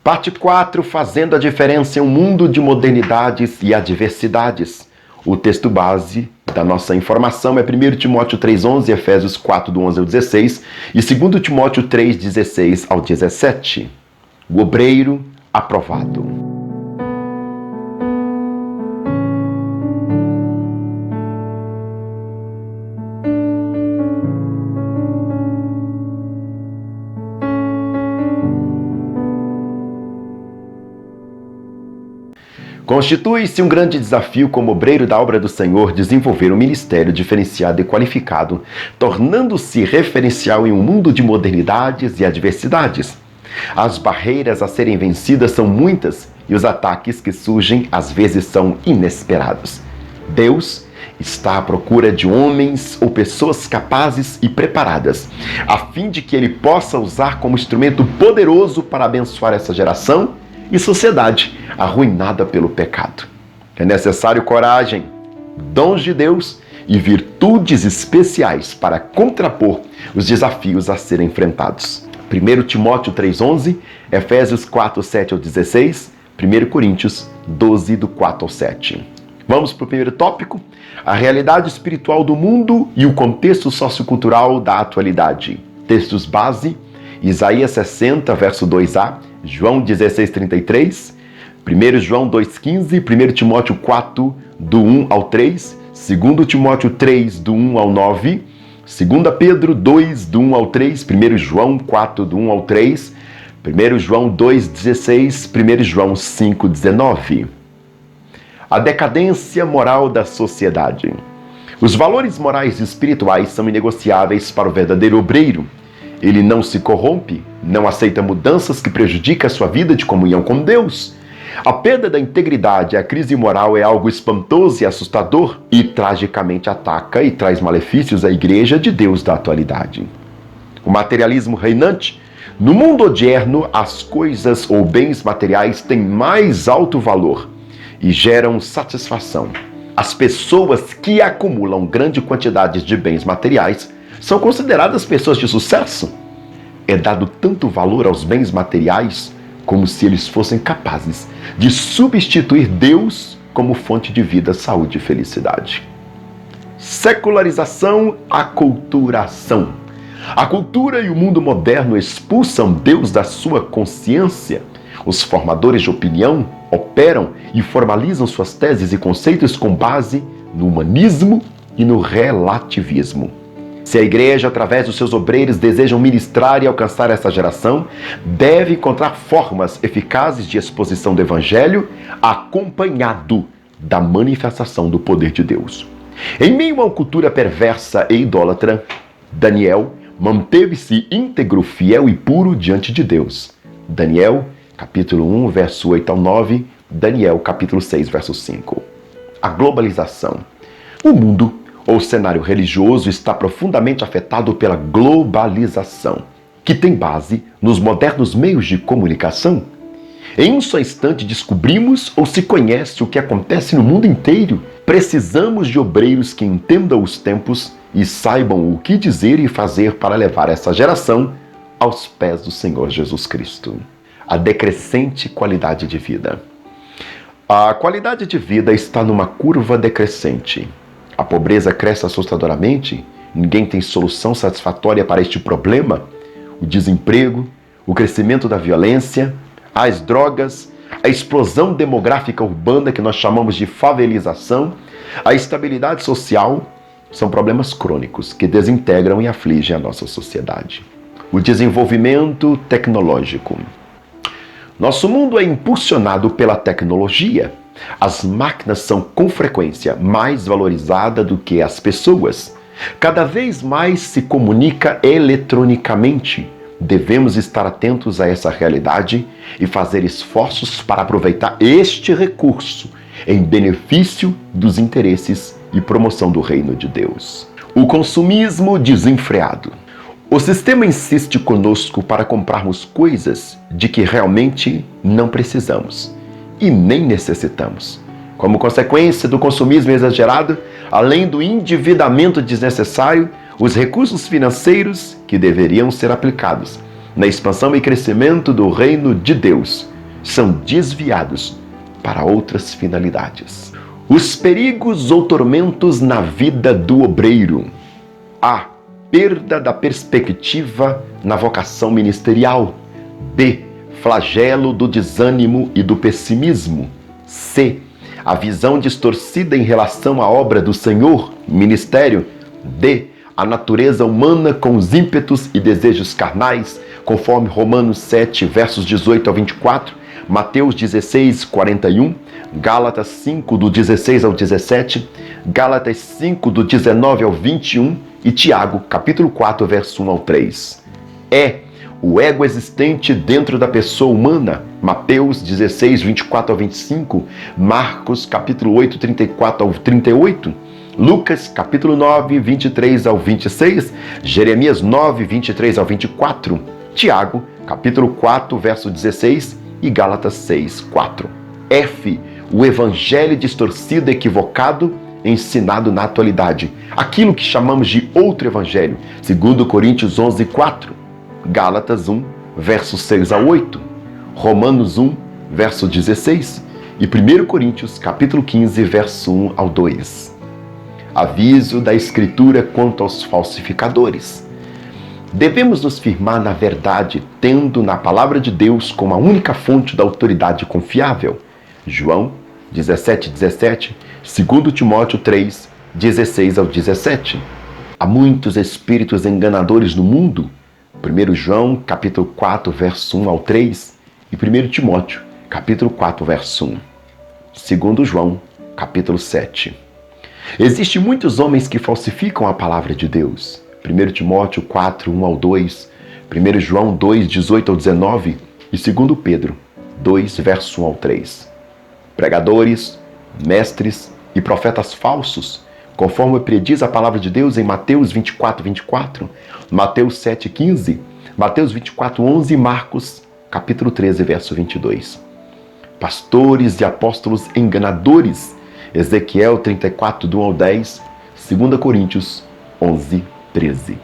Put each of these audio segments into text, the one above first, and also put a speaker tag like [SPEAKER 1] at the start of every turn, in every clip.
[SPEAKER 1] Parte 4, fazendo a diferença em um mundo de modernidades e adversidades. O texto base da nossa informação é 1 Timóteo 3,11, Efésios 4, do 11 ao 16 e 2 Timóteo 3, 16 ao 17. O obreiro aprovado. Constitui-se um grande desafio como obreiro da obra do Senhor desenvolver um ministério diferenciado e qualificado, tornando-se referencial em um mundo de modernidades e adversidades. As barreiras a serem vencidas são muitas e os ataques que surgem às vezes são inesperados. Deus está à procura de homens ou pessoas capazes e preparadas, a fim de que Ele possa usar como instrumento poderoso para abençoar essa geração e sociedade arruinada pelo pecado. É necessário coragem, dons de Deus e virtudes especiais para contrapor os desafios a serem enfrentados. 1 Timóteo 3,11, Efésios 4, 7 ao 16, 1 Coríntios 12, do 4 ao 7. Vamos para o primeiro tópico, a realidade espiritual do mundo e o contexto sociocultural da atualidade. Textos base, Isaías 60, verso 2a, João 16:33, 1 João 2:15, 1 Timóteo 4, do 1 ao 3, 2 Timóteo 3, do 1 ao 9, 2 Pedro 2, do 1 ao 3, 1 João 4, do 1 ao 3, 1 João 2:16, 1 João 5:19. A decadência moral da sociedade. Os valores morais e espirituais são inegociáveis para o verdadeiro obreiro. Ele não se corrompe, não aceita mudanças que prejudicam a sua vida de comunhão com Deus. A perda da integridade, a crise moral é algo espantoso e assustador e tragicamente ataca e traz malefícios à igreja de Deus da atualidade. O materialismo reinante. No mundo odierno, as coisas ou bens materiais têm mais alto valor e geram satisfação. As pessoas que acumulam grande quantidade de bens materiais são consideradas pessoas de sucesso. É dado tanto valor aos bens materiais como se eles fossem capazes de substituir Deus como fonte de vida, saúde e felicidade. Secularização, aculturação. A cultura e o mundo moderno expulsam Deus da sua consciência. Os formadores de opinião operam e formalizam suas teses e conceitos com base no humanismo e no relativismo. Se a igreja, através dos seus obreiros, desejam ministrar e alcançar essa geração, deve encontrar formas eficazes de exposição do evangelho, acompanhado da manifestação do poder de Deus. Em meio a uma cultura perversa e idólatra, Daniel manteve-se íntegro, fiel e puro diante de Deus. Daniel, capítulo 1, verso 8 ao 9, Daniel, capítulo 6, verso 5. A globalização. O mundo ou cenário religioso está profundamente afetado pela globalização, que tem base nos modernos meios de comunicação. Em um só instante descobrimos ou se conhece o que acontece no mundo inteiro. Precisamos de obreiros que entendam os tempos e saibam o que dizer e fazer para levar essa geração aos pés do Senhor Jesus Cristo. A decrescente qualidade de vida. A qualidade de vida está numa curva decrescente. A pobreza cresce assustadoramente, ninguém tem solução satisfatória para este problema. O desemprego, o crescimento da violência, as drogas, a explosão demográfica urbana que nós chamamos de favelização, a instabilidade social, são problemas crônicos que desintegram e afligem a nossa sociedade. O desenvolvimento tecnológico. Nosso mundo é impulsionado pela tecnologia. As máquinas são com frequência mais valorizadas do que as pessoas. Cada vez mais se comunica eletronicamente. Devemos estar atentos a essa realidade e fazer esforços para aproveitar este recurso em benefício dos interesses e promoção do reino de Deus. O consumismo desenfreado. O sistema insiste conosco para comprarmos coisas de que realmente não precisamos e nem necessitamos. Como consequência do consumismo exagerado, além do endividamento desnecessário, os recursos financeiros que deveriam ser aplicados na expansão e crescimento do reino de Deus são desviados para outras finalidades. Os perigos ou tormentos na vida do obreiro. A. Perda da perspectiva na vocação ministerial. B. Flagelo do desânimo e do pessimismo. C. A visão distorcida em relação à obra do Senhor, ministério. D. A natureza humana com os ímpetos e desejos carnais, conforme Romanos 7, versos 18 ao 24, Mateus 16, 41, Gálatas 5, do 16 ao 17, Gálatas 5, do 19 ao 21 e Tiago, capítulo 4, verso 1 ao 3. É o ego existente dentro da pessoa humana, Mateus 16, 24 ao 25, Marcos, capítulo 8, 34 ao 38, Lucas, capítulo 9, 23 ao 26, Jeremias 9, 23 ao 24, Tiago, capítulo 4, verso 16 e Gálatas 6, 4. F. O evangelho distorcido, equivocado, ensinado na atualidade. Aquilo que chamamos de outro evangelho, segundo Coríntios 11, 4, Gálatas 1, versos 6 a 8, Romanos 1, verso 16 e 1 Coríntios, capítulo 15, verso 1 ao 2. Aviso da Escritura quanto aos falsificadores. Devemos nos firmar na verdade, tendo na palavra de Deus como a única fonte da autoridade confiável. João 17, 17, 2 Timóteo 3, 16 ao 17. Há muitos espíritos enganadores no mundo. 1 João, capítulo 4, verso 1 ao 3 e 1 Timóteo, capítulo 4, verso 1. 2 João, capítulo 7. Existem muitos homens que falsificam a palavra de Deus. 1 Timóteo 4, 1 ao 2, 1 João 2, 18 ao 19 e 2 Pedro 2, verso 1 ao 3. Pregadores, mestres e profetas falsos, conforme prediz a palavra de Deus em Mateus 24, 24, Mateus 7, 15, Mateus 24, 11 e Marcos, capítulo 13, verso 22. Pastores e apóstolos enganadores, Ezequiel 34, do 1 ao 10, 2 Coríntios 11, 13.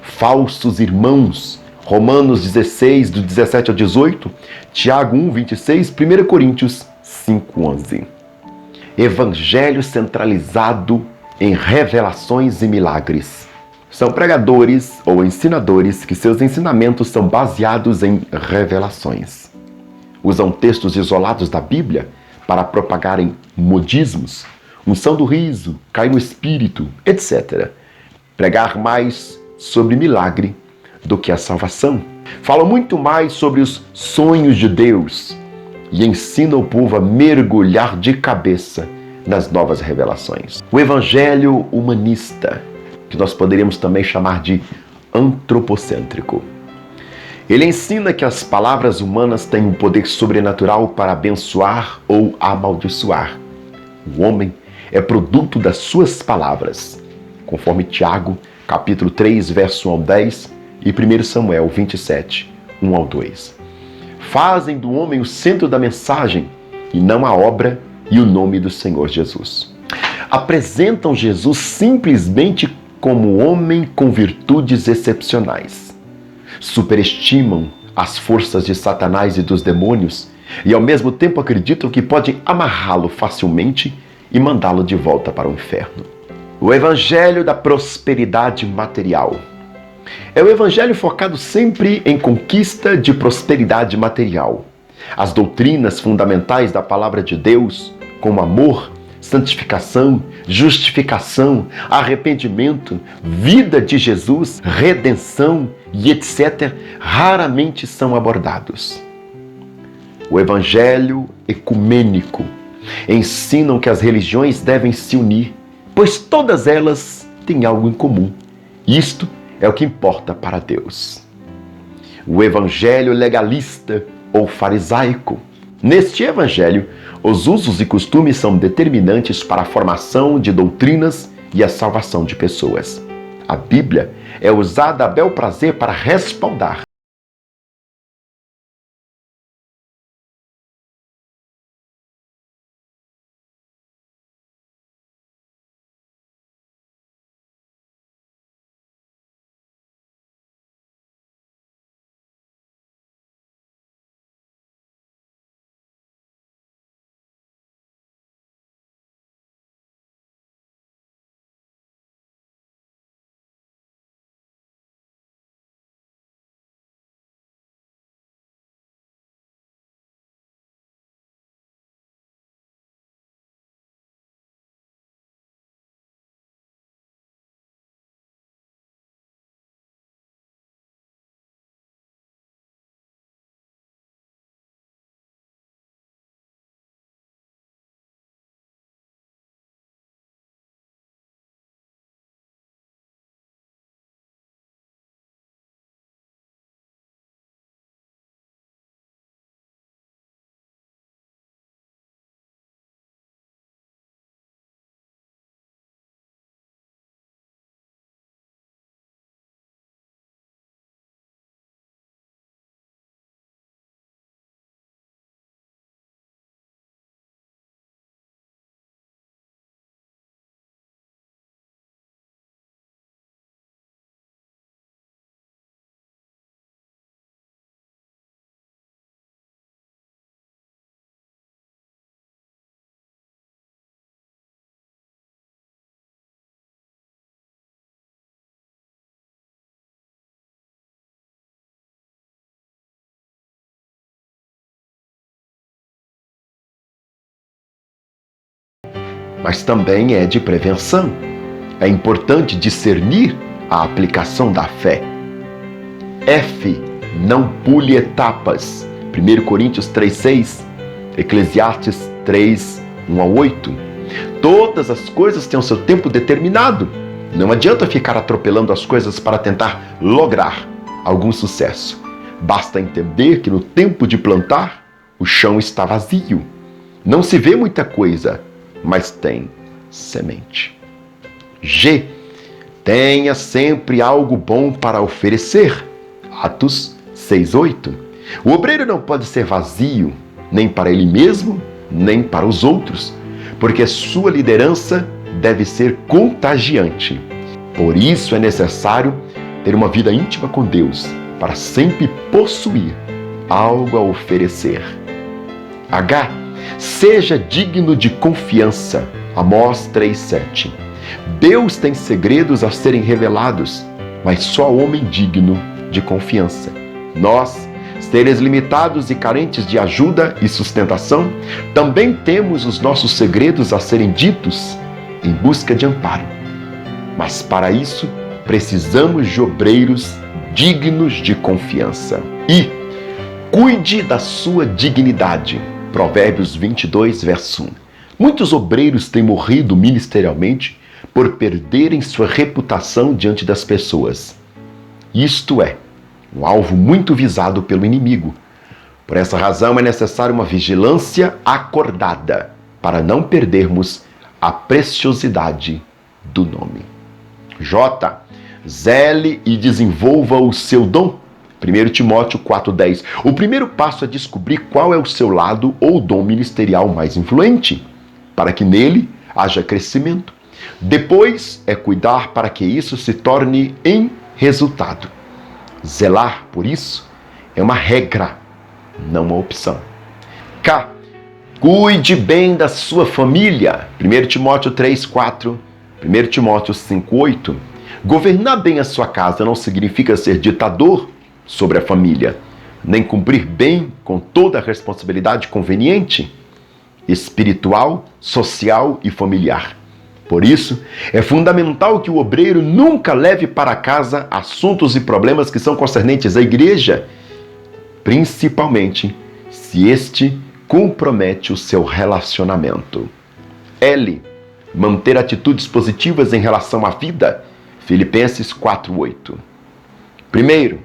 [SPEAKER 1] Falsos irmãos, Romanos 16, do 17 ao 18, Tiago 1, 26, 1 Coríntios 5, 11. Evangelho centralizado em revelações e milagres. São pregadores ou ensinadores que seus ensinamentos são baseados em revelações. Usam textos isolados da Bíblia para propagarem modismos, unção do riso, cai no espírito, etc. Pregar mais sobre milagre do que a salvação. Falam muito mais sobre os sonhos de Deus e ensinam o povo a mergulhar de cabeça nas novas revelações. O evangelho humanista, que nós poderíamos também chamar de antropocêntrico. Ele ensina que as palavras humanas têm um poder sobrenatural para abençoar ou amaldiçoar. O homem é produto das suas palavras, conforme Tiago, capítulo 3, verso 1 ao 10 e 1 Samuel 27, 1 ao 2. Fazem do homem o centro da mensagem e não a obra e o nome do Senhor Jesus. Apresentam Jesus simplesmente como homem com virtudes excepcionais. Superestimam as forças de Satanás e dos demônios e ao mesmo tempo acreditam que podem amarrá-lo facilmente e mandá-lo de volta para o inferno. O evangelho da prosperidade material. É o evangelho focado sempre em conquista de prosperidade material. As doutrinas fundamentais da palavra de Deus, como amor, santificação, justificação, arrependimento, vida de Jesus, redenção e etc., raramente são abordados. O evangelho ecumênico ensinam que as religiões devem se unir, pois todas elas têm algo em comum. Isto é o que importa para Deus. O evangelho legalista ou farisaico. Neste evangelho, os usos e costumes são determinantes para a formação de doutrinas e a salvação de pessoas. A Bíblia é usada a bel prazer para respaldar mas também é de prevenção. É importante discernir a aplicação da fé. F. Não pule etapas. 1 Coríntios 3,6, Eclesiastes 3, 1 a 8. Todas as coisas têm o seu tempo determinado. Não adianta ficar atropelando as coisas para tentar lograr algum sucesso. Basta entender que no tempo de plantar, o chão está vazio. Não se vê muita coisa, mas tem semente. G. Tenha sempre algo bom para oferecer. Atos 6:8. O obreiro não pode ser vazio, nem para ele mesmo, nem para os outros, porque sua liderança deve ser contagiante. Por isso é necessário ter uma vida íntima com Deus, para sempre possuir algo a oferecer. H. Seja digno de confiança. Amós 3:7. Deus tem segredos a serem revelados, mas só homem digno de confiança. Nós, seres limitados e carentes de ajuda e sustentação, também temos os nossos segredos a serem ditos em busca de amparo. Mas para isso, precisamos de obreiros dignos de confiança. E cuide da sua dignidade. Provérbios 22, verso 1. Muitos obreiros têm morrido ministerialmente por perderem sua reputação diante das pessoas. Isto é, um alvo muito visado pelo inimigo. Por essa razão é necessária uma vigilância acordada para não perdermos a preciosidade do nome. J. Zele e desenvolva o seu dom. 1 Timóteo 4:10. O primeiro passo é descobrir qual é o seu lado ou dom ministerial mais influente, para que nele haja crescimento. Depois é cuidar para que isso se torne em resultado. Zelar por isso é uma regra, não uma opção. K. Cuide bem da sua família. 1 Timóteo 3:4, 1 Timóteo 5:8. Governar bem a sua casa não significa ser ditador sobre a família, nem cumprir bem com toda a responsabilidade conveniente, espiritual, social e familiar. Por isso, é fundamental que o obreiro nunca leve para casa assuntos e problemas que são concernentes à igreja, principalmente se este compromete o seu relacionamento. L. Manter atitudes positivas em relação à vida. Filipenses 4:8. Primeiro,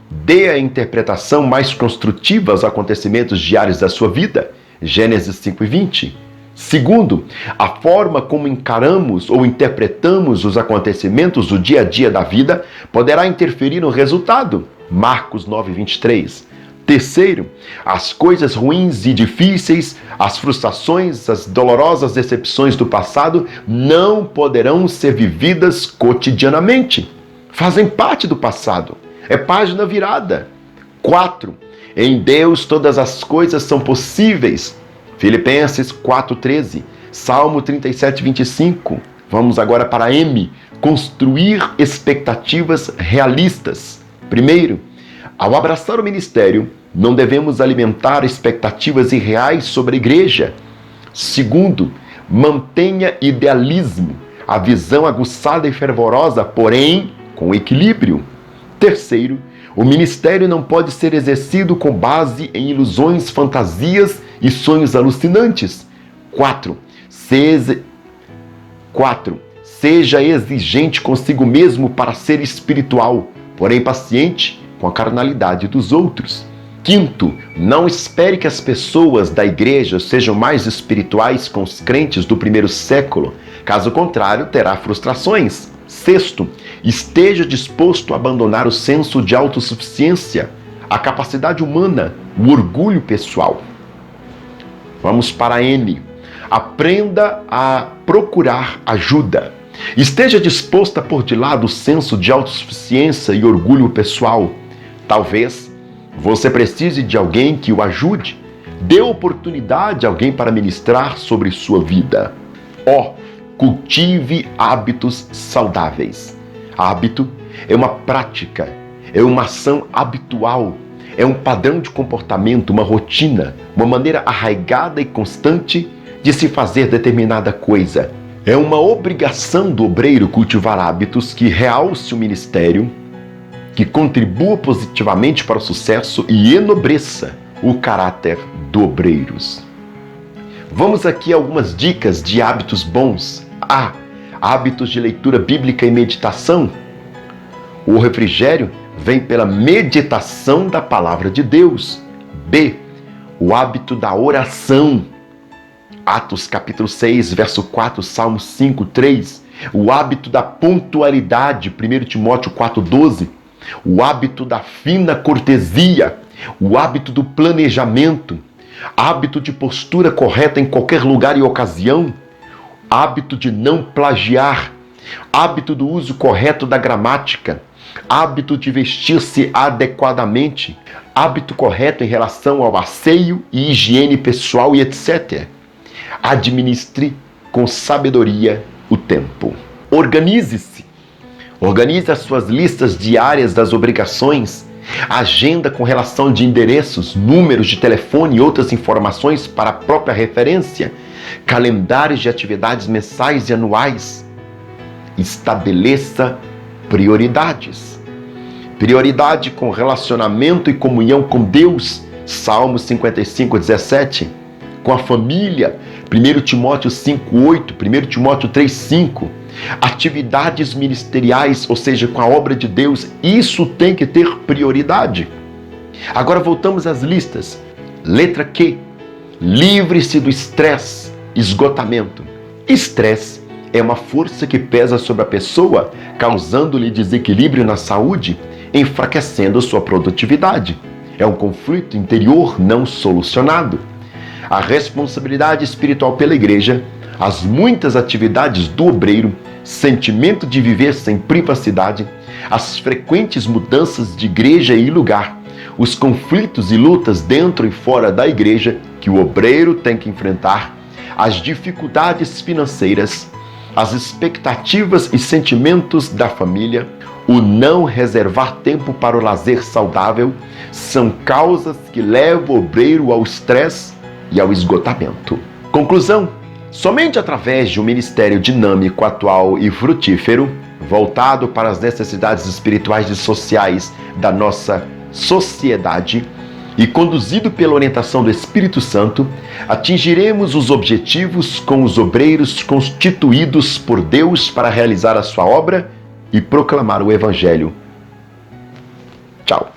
[SPEAKER 1] dê a interpretação mais construtiva aos acontecimentos diários da sua vida. Gênesis 5:20. Segundo, a forma como encaramos ou interpretamos os acontecimentos do dia a dia da vida poderá interferir no resultado. Marcos 9:23. Terceiro, as coisas ruins e difíceis, as frustrações, as dolorosas decepções do passado não poderão ser vividas cotidianamente. Fazem parte do passado. É página virada. 4. Em Deus todas as coisas são possíveis. Filipenses 4:13. Salmo 37:25. Vamos agora para M. Construir expectativas realistas. Primeiro, ao abraçar o ministério, não devemos alimentar expectativas irreais sobre a igreja. Segundo, mantenha idealismo, a visão aguçada e fervorosa, porém com equilíbrio. Terceiro, o ministério não pode ser exercido com base em ilusões, fantasias e sonhos alucinantes. 4. Seja exigente consigo mesmo para ser espiritual, porém paciente com a carnalidade dos outros. 5. Não espere que as pessoas da igreja sejam mais espirituais com os crentes do primeiro século. Caso contrário, terá frustrações. 6. Esteja disposto a abandonar o senso de autossuficiência, a capacidade humana, o orgulho pessoal. Vamos para N. Aprenda a procurar ajuda. Esteja disposto a pôr de lado o senso de autossuficiência e orgulho pessoal. Talvez você precise de alguém que o ajude. Dê oportunidade a alguém para ministrar sobre sua vida. O. Cultive hábitos saudáveis. Hábito é uma prática, é uma ação habitual, é um padrão de comportamento, uma rotina, uma maneira arraigada e constante de se fazer determinada coisa. É uma obrigação do obreiro cultivar hábitos que realce o ministério, que contribua positivamente para o sucesso e enobreça o caráter do obreiros. Vamos aqui a algumas dicas de hábitos bons. A. Hábitos de leitura bíblica e meditação. O refrigério vem pela meditação da palavra de Deus. B. O hábito da oração. Atos capítulo 6, verso 4, Salmo 5, 3. O hábito da pontualidade. 1 Timóteo 4, 12. O hábito da fina cortesia. O hábito do planejamento. Hábito de postura correta em qualquer lugar e ocasião. Hábito de não plagiar. Hábito do uso correto da gramática. Hábito de vestir-se adequadamente. Hábito correto em relação ao asseio e higiene pessoal e etc. Administre com sabedoria o tempo. Organize-se. Organize as suas listas diárias das obrigações, agenda com relação de endereços, números de telefone e outras informações para a própria referência, calendários de atividades mensais e anuais. Estabeleça prioridades. Prioridade com relacionamento e comunhão com Deus, Salmo 55, 17. Com a família, 1 Timóteo 5, 8, 1 Timóteo 3, 5. Atividades ministeriais, ou seja, com a obra de Deus, isso tem que ter prioridade. Agora voltamos às listas. Letra Q. Livre-se do estresse, esgotamento. Estresse é uma força que pesa sobre a pessoa, causando-lhe desequilíbrio na saúde, enfraquecendo sua produtividade. É um conflito interior não solucionado. A responsabilidade espiritual pela igreja, as muitas atividades do obreiro, sentimento de viver sem privacidade, as frequentes mudanças de igreja e lugar, os conflitos e lutas dentro e fora da igreja que o obreiro tem que enfrentar, as dificuldades financeiras, as expectativas e sentimentos da família, o não reservar tempo para o lazer saudável, são causas que levam o obreiro ao estresse e ao esgotamento. Conclusão: somente através de um ministério dinâmico, atual e frutífero, voltado para as necessidades espirituais e sociais da nossa sociedade e conduzido pela orientação do Espírito Santo, atingiremos os objetivos com os obreiros constituídos por Deus para realizar a sua obra e proclamar o Evangelho. Tchau!